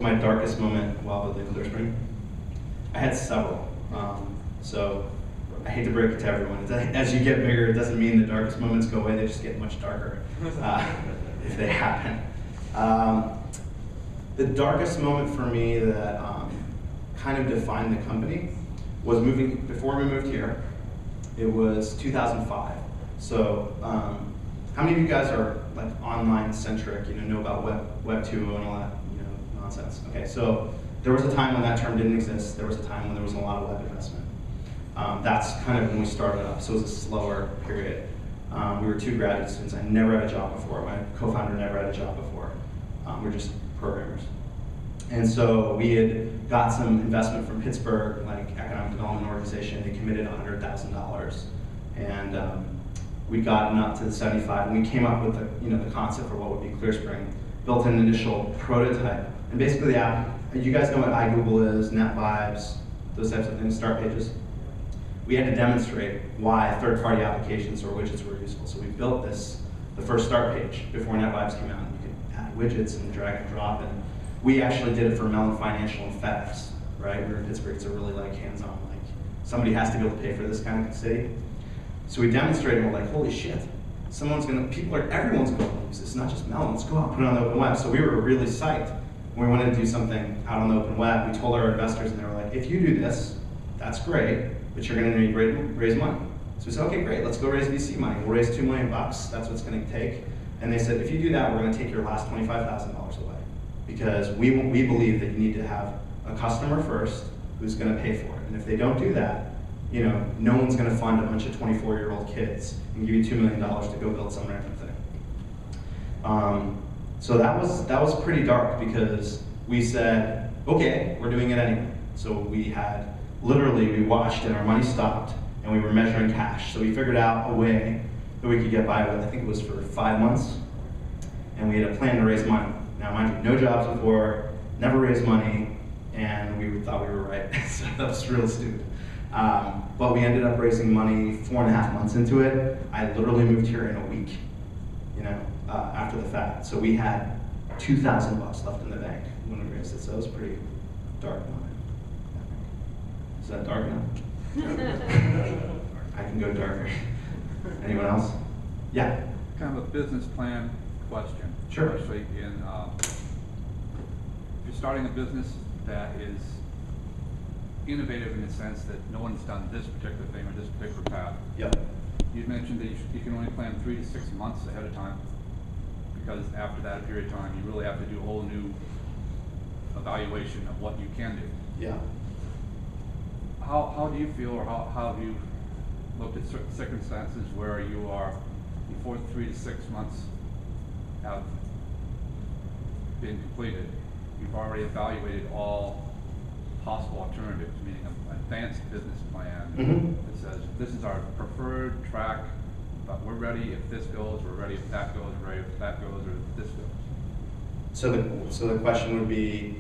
My darkest moment while building ClearSpring? I had several. So I hate to break it to everyone. As you get bigger, it doesn't mean the darkest moments go away. They just get much darker if they happen. The darkest moment for me that kind of defined the company was before we moved here. It was 2005. So how many of you guys are like online centric, know about Web 2.0 and all that nonsense? Okay, so there was a time when that term didn't exist. There was a time when there was a lot of web investment. That's kind of when we started up, so it was a slower period. We were 2 graduate students. I never had a job before. My co-founder never had a job before. We were just programmers. And so we had got some investment from Pittsburgh, like economic development organization. They committed $100,000. And we'd gotten up to the 75, and we came up with the concept for what would be ClearSpring, built an initial prototype. And basically the app, you guys know what iGoogle is, NetVibes, those types of things, start pages. We had to demonstrate why third-party applications or widgets were useful. So we built the first start page before NetVibes came out. You could add widgets and drag and drop, and we actually did it for Mellon Financial and FedEx, right? We were in Pittsburgh, so really like hands-on, like somebody has to be able to pay for this kind of city. So we demonstrated, and we're like, holy shit, everyone's gonna use this, not just Mellon, let's go out and put it on the open web. So we were really psyched when we wanted to do something out on the open web. We told our investors, and they were like, if you do this, that's great, but you're gonna need to raise money. So we said, okay, great, let's go raise VC money. We'll raise $2 million, that's what it's gonna take. And they said, if you do that, we're gonna take your last $25,000 away. Because we believe that you need to have a customer first who's gonna pay for it. And if they don't do that, no one's gonna fund a bunch of 24-year-old kids and give you $2 million to go build some random thing. So that was pretty dark because we said, okay, we're doing it anyway. So we watched and our money stopped and we were measuring cash. So we figured out a way that we could get by with, I think it was for 5 months, and we had a plan to raise money. Now mind you, no jobs before, never raised money, and we thought we were right, so that was real stupid. But we ended up raising money 4.5 months into it. I literally moved here in a week, after the fact. So we had $2,000 left in the bank when we raised it, so it was a pretty dark moment. Is that dark enough? I can go darker. Anyone else? Yeah? Kind of a business plan question. Sure. Especially in, if you're starting a business that is innovative in the sense that no one's done this particular thing or this particular path. Yep. You mentioned that you can only plan 3 to 6 months ahead of time, because after that period of time, you really have to do a whole new evaluation of what you can do. Yeah. How do you feel, or how have you looked at certain circumstances where you are, before 3 to 6 months have been completed, you've already evaluated all possible alternatives, meaning an advanced business plan that says, this is our preferred track, but we're ready if this goes, we're ready if that goes, we're ready if that goes, or if this goes. So the question would be,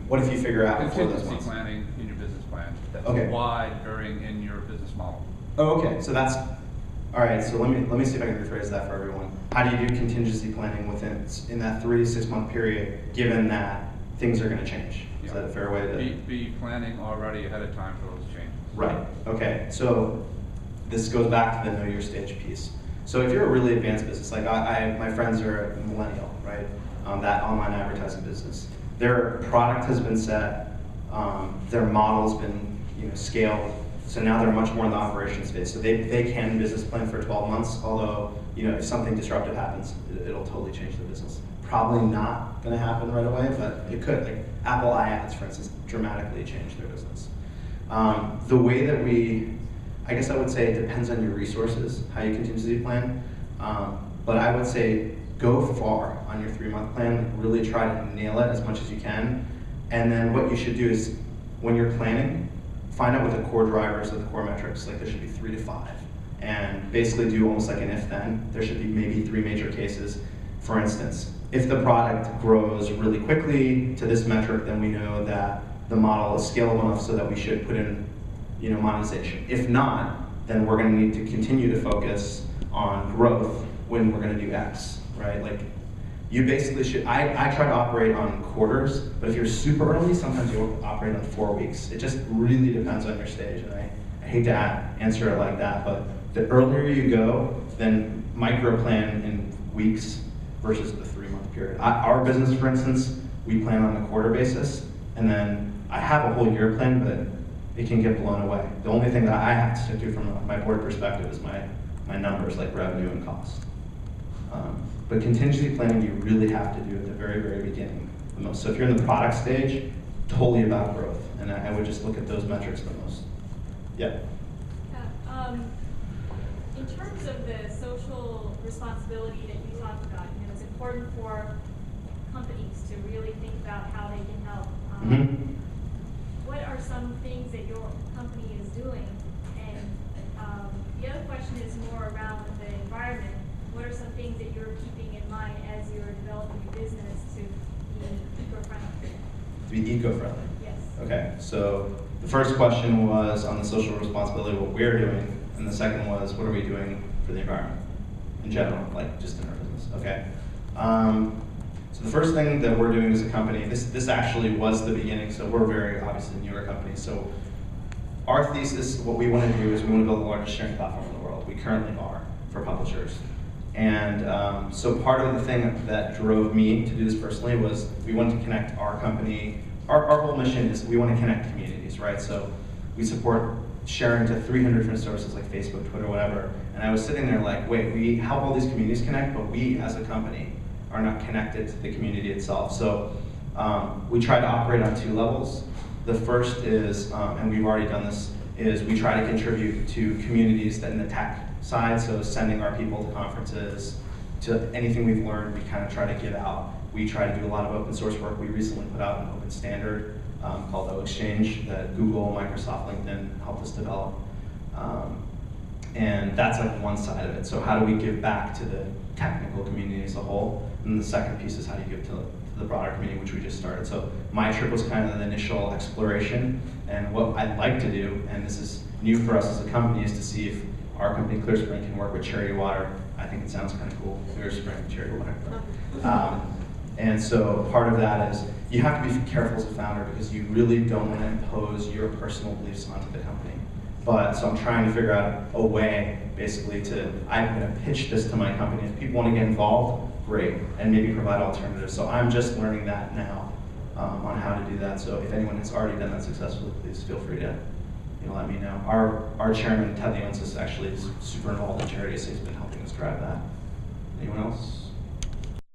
what if you figure out before those months? Contingency planning in your business plan. Okay. Wide varying in your business model. Oh, okay. So that's all right. So let me see if I can rephrase that for everyone. How do you do contingency planning in that 3 to 6 month period, given that things are going to change? Yeah. Is that a fair way to be planning already ahead of time for those changes? Right. Okay. So this goes back to the know your stage piece. So if you're a really advanced business, like my friends are Millennial, right? That online advertising business. Their product has been set, their model's been scaled, so now they're much more in the operations phase. So they can business plan for 12 months, although if something disruptive happens, it'll totally change the business. Probably not going to happen right away, but it could. Like Apple iAds, for instance, dramatically changed their business. The way that I guess I would say it depends on your resources, how you contingency plan, but I would say go far on your 3-month plan, really try to nail it as much as you can, and then what you should do is, when you're planning, find out what the core drivers of the core metrics, like there should be 3 to 5, and basically do almost like an if-then. There should be maybe 3 major cases. For instance, if the product grows really quickly to this metric, then we know that the model is scalable enough so that we should put in monetization. If not, then we're going to need to continue to focus on growth when we're going to do X, right? Like, you basically should, I try to operate on quarters, but if you're super early, sometimes you'll operate on 4 weeks. It just really depends on your stage, and I hate to answer it like that, but the earlier you go, then micro plan in weeks versus the 3-month period. Our business, for instance, we plan on a quarter basis, and then I have a whole year plan, but it can get blown away. The only thing that I have to stick to from my board perspective is my numbers, like revenue and cost. But contingency planning you really have to do at the very, very beginning the most. So if you're in the product stage, totally about growth, and I would just look at those metrics the most. Yeah. In terms of the social responsibility that you talked about, it's important for companies to really think about how they can help. What are some things that your company is doing? And the other question is more around the environment. What are some things that you're keeping in mind as you're developing your business to be eco-friendly? To be eco-friendly? Yes. Okay, so the first question was on the social responsibility, what we're doing, and the second was, what are we doing for the environment in general, like just in our business, okay? So the first thing that we're doing as a company, this actually was the beginning, so we're very obviously newer company. So our thesis, what we want to do is we want to build the largest sharing platform in the world. We currently are for publishers. And so part of the thing that drove me to do this personally was we wanted to connect our company. Our whole mission is we want to connect communities, right? So we support sharing to 300 different sources like Facebook, Twitter, whatever. And I was sitting there like, wait, we help all these communities connect, but we as a company are not connected to the community itself. So we try to operate on 2 levels. The first is, and we've already done this, is we try to contribute to communities that in the tech side, so sending our people to conferences, to anything we've learned, we kind of try to give out. We try to do a lot of open source work. We recently put out an open standard called OExchange that Google, Microsoft, LinkedIn helped us develop. And that's like one side of it. So how do we give back to the technical community as a whole? And the second piece is how do you give to the broader community, which we just started. So my trip was kind of the initial exploration, and what I'd like to do, and this is new for us as a company, is to see if our company ClearSpring can work with Charity Water. I think it sounds kind of cool, ClearSpring, Charity Water. And so part of that is you have to be careful as a founder because you really don't want to impose your personal beliefs onto the company. But so I'm trying to figure out a way, basically, I'm going to pitch this to my company. If people want to get involved, great, and maybe provide alternatives. So I'm just learning that now on how to do that. So if anyone has already done that successfully, please feel free to let me know. Our chairman, Ted Leonsis, actually is super involved in charity, so he's been helping us drive that. Anyone else?